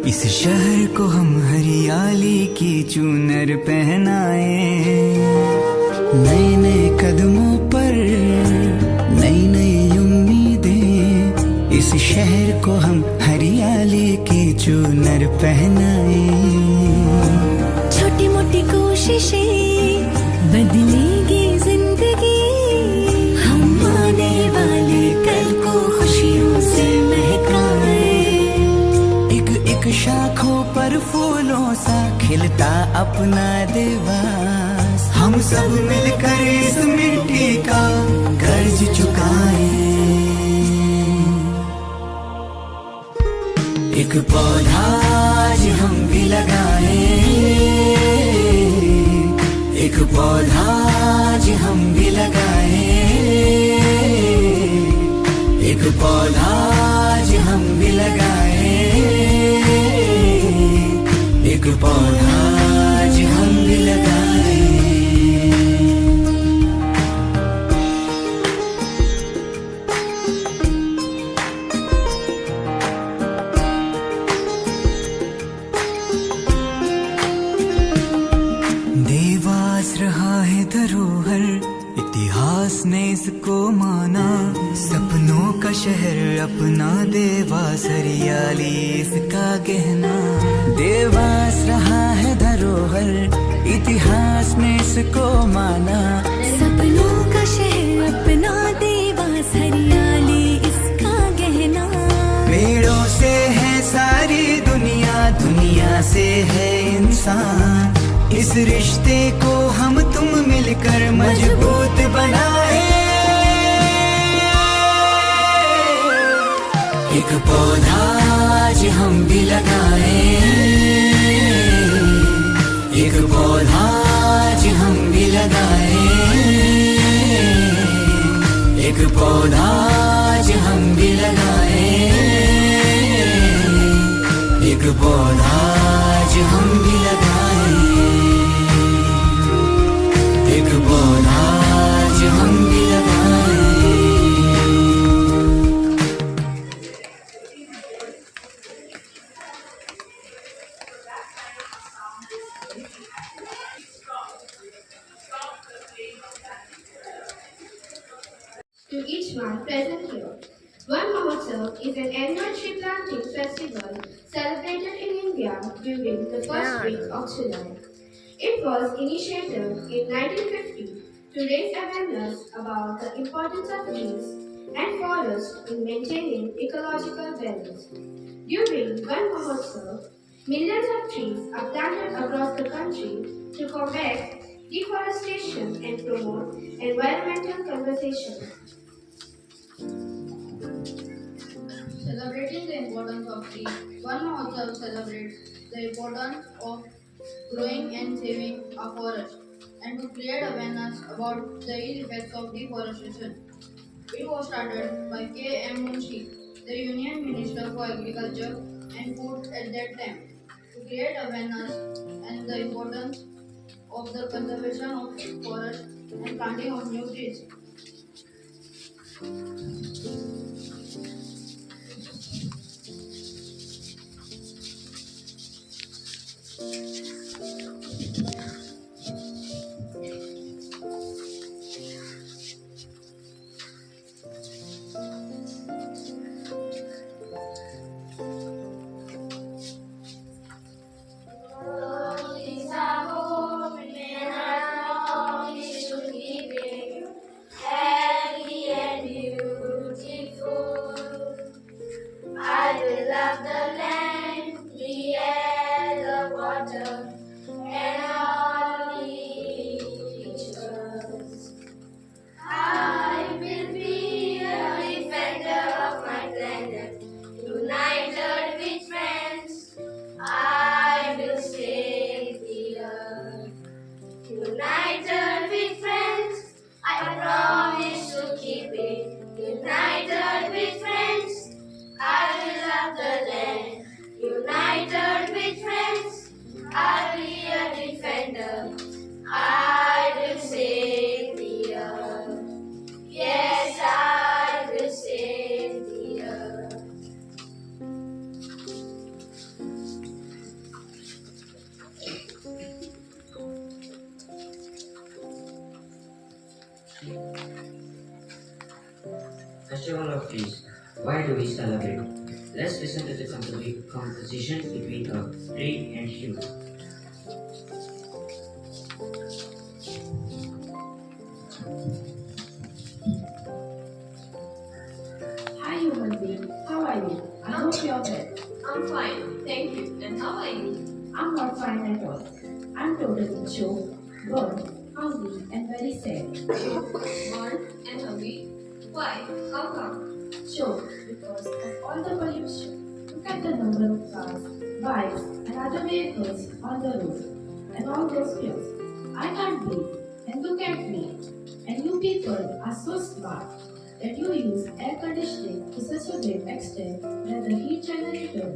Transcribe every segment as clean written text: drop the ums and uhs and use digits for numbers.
इस शहर को हम हरियाली की चूनर पहनाए, नए नए कदमों पर नई नई उम्मीदें। इस शहर को हम हरियाली की चूनर पहनाए। छोटी मोटी कोशिशें बदलेगी जिंदगी, हम आने वाले कल को खुशियों से महकाए। एक शाखों पर फूलों सा खिलता अपना देवास, हम सब मिलकर इस मिट्टी का कर्ज चुकाए। एक पौधा आज हम भी लगाए, एक पौधा आज हम भी लगाए, एक पौधा आज हम भी लगाए, एक पौधा आज हम भी लगाए। देवास रहा है धरोहर, इतिहास ने इसको माना। सपनों का शहर अपना देवास, हरियाली इसका गहना। देवास रहा है धरोहर, इतिहास ने इसको माना। सपनों का शहर अपना देवास, हरियाली इसका गहना। पेड़ों से है सारी दुनिया, दुनिया से है इंसान। इस रिश्ते को हम तुम मिलकर मजबूत बनाए। एक पौधा आज हम भी लगाए, एक पौधा आज हम भी लगाए, एक पौधा आज हम भी लगाए, एक पौधा आज हम भी लगाए, एक पौधा आज हम भी लगाए। To each one present here, Van Mahotsav is an annual tree planting festival celebrated in India during the first week of July. It was initiated in 1950 to raise awareness about the importance of trees and forests in maintaining ecological balance. During Van Mahotsav, millions of trees are planted across the country to combat deforestation and promote environmental conservation. Celebrating the importance of trees, Van Mahotsav celebrates the importance of growing and saving a forest and to create awareness about the ill effects of deforestation. It was started by K. M. Munshi, the Union Minister for Agriculture and Food at that time, to create awareness and the importance of the conservation of forest and planting of new trees. Happy and beautiful. trees. Why do we celebrate? Let's listen to the composition between a tree and you. Hi human being, how are you? I hope you're well. I'm fine, thank you. And how are you? I'm not fine at all. I'm totally choked, burnt, hungry and very sad. Born and hungry? Why? How come? Choked because of all the pollution. Look at the number of cars, bikes and other vehicles on the road and all those fumes. I can't breathe and look at me. And you people are so smart that you use air conditioning to such a great extent that the heat generator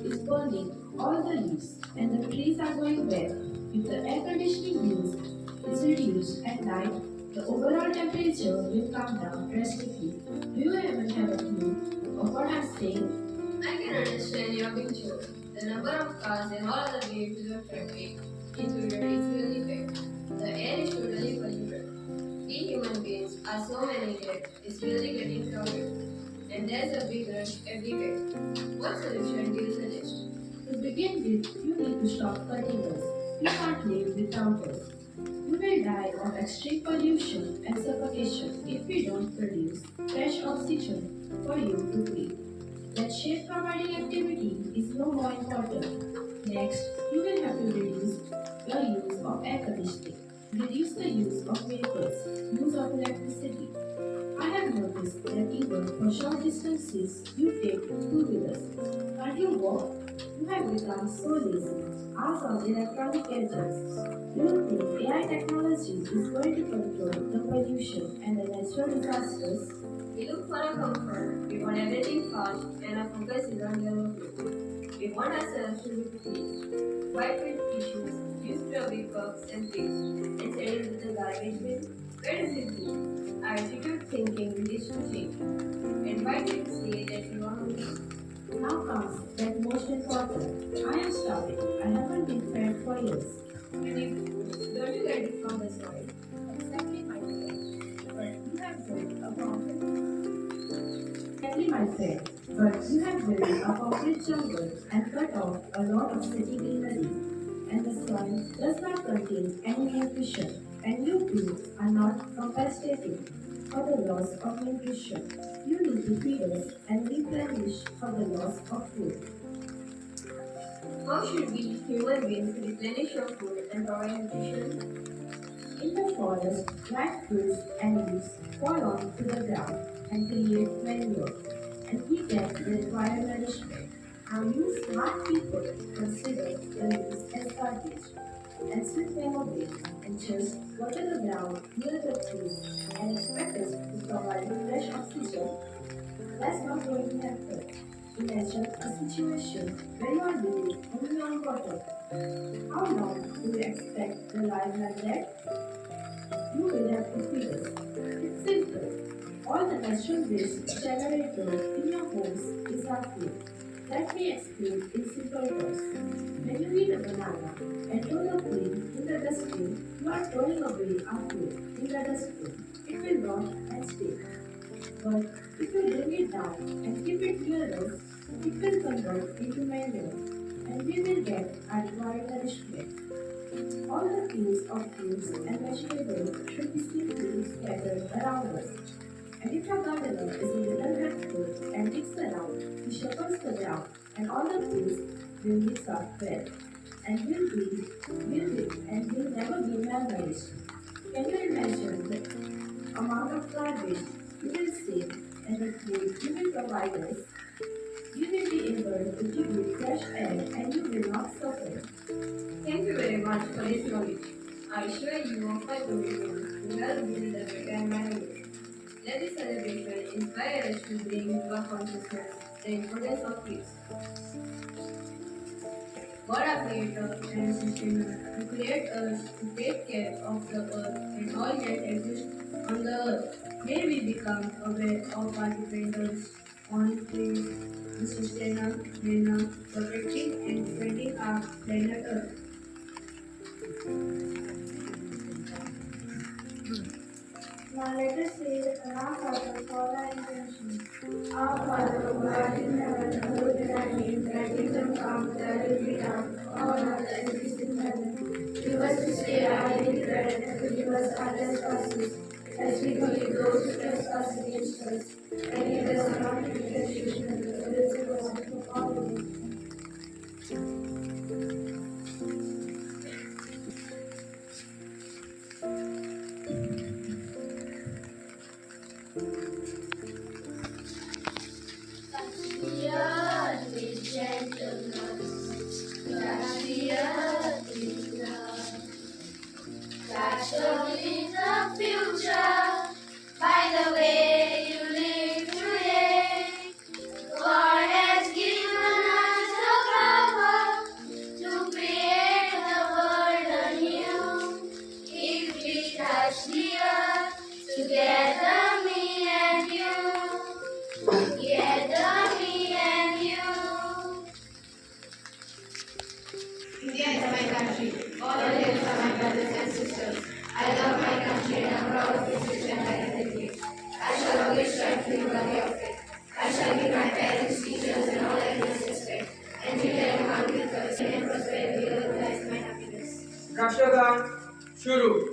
is burning all the leaves and the trees are going wet. If the air conditioning use is reduced at night, the overall temperature will come down drastically. Do you even have a clue of what I'm saying? I can understand your being choked. The number of cars and all other vehicles of traffic included is really big. The air is totally polluted. We human beings are so many that it's really getting crowded. And there's a big rush every day. What solution do you suggest? To begin with, you need to stop cutting us. You can't live without us. You will die of extreme pollution and suffocation if we don't produce fresh oxygen for you to breathe. That shade providing activity is no more important. Next, you will have to reduce your use of air conditioning. Reduce the use of vehicles, use of electricity. I have noticed that even for short distances, you take two-wheelers. Can't you walk? You have become so lazy. Ask of electronic gadgets. Do you think AI technology is going to control the pollution and the natural disasters? We look for a comfort. We want everything fast and our focus is on development. We want ourselves to be clean. Why print tissues, use strawberry cups and pigs, and send it to the garbage bin? Where does it go? Our attitude thinking leads to change. And why do you say that you want to leave? Now comes that most important. I am starving. I haven't been fed for years. You need food. Don't you get it from the soil? Exactly, my friend. But you have built a concrete. Exactly, my friend. But you have built a concrete jungle and cut off a lot of city greenery. And the soil does not contain any nutrition. And you too are not compensating for the loss of nutrition. You need to feed us and replenish for the loss of food. How should we human beings replenish our food and provide nutrition? In the forest, dried fruits and leaves fall onto the ground and create manure, and we get the required nourishment. Now you smart people consider the leaves as garbage and sweep them away and just water the ground near the trees and expect us to provide you fresh oxygen. That's not going to happen. Imagine a situation where you are living only on water. How long do you expect to live like that? You will have to feed us. It's simple. All the natural waste generated in your homes is our food. Let me explain in simple terms. When you eat a banana and throw the peel in the dustbin, you are throwing away our food in the dustbin. It will rot and stink. But if you bring it down and keep it near us, it will convert into manure and we will get our required nourishment. All the peels of fruits and vegetables should be simply scattered around us. And if your gardener is a little helpful and digs around, he shuffles the ground and all the peels will mix up well and will never be malnourished. Can you imagine the amount of garbage you will save and the food you will provide us? You will be able to give you fresh air and you will not suffer. Thank you very much for this knowledge. I assure you offer to people who help build the better environment. Let this celebration inspire us to bring into our consciousness the importance of peace. God our Creator and Sustainer, who create us to take care of the earth and all that exists on the earth. May we become aware of our dependence on trees, the sustainer, manner, protecting and defending our planet Earth. Now let us say the Quran for our intentions. Our Father who art in heaven, hallowed be thy name. Thy kingdom come, thy will be done, on earth as it is in heaven. Give us this day our daily bread, and forgive us our trespasses, as we forgive those who trespass against us. And lead us not into temptation, but deliver us from evil. राष्ट्रगान शुरू।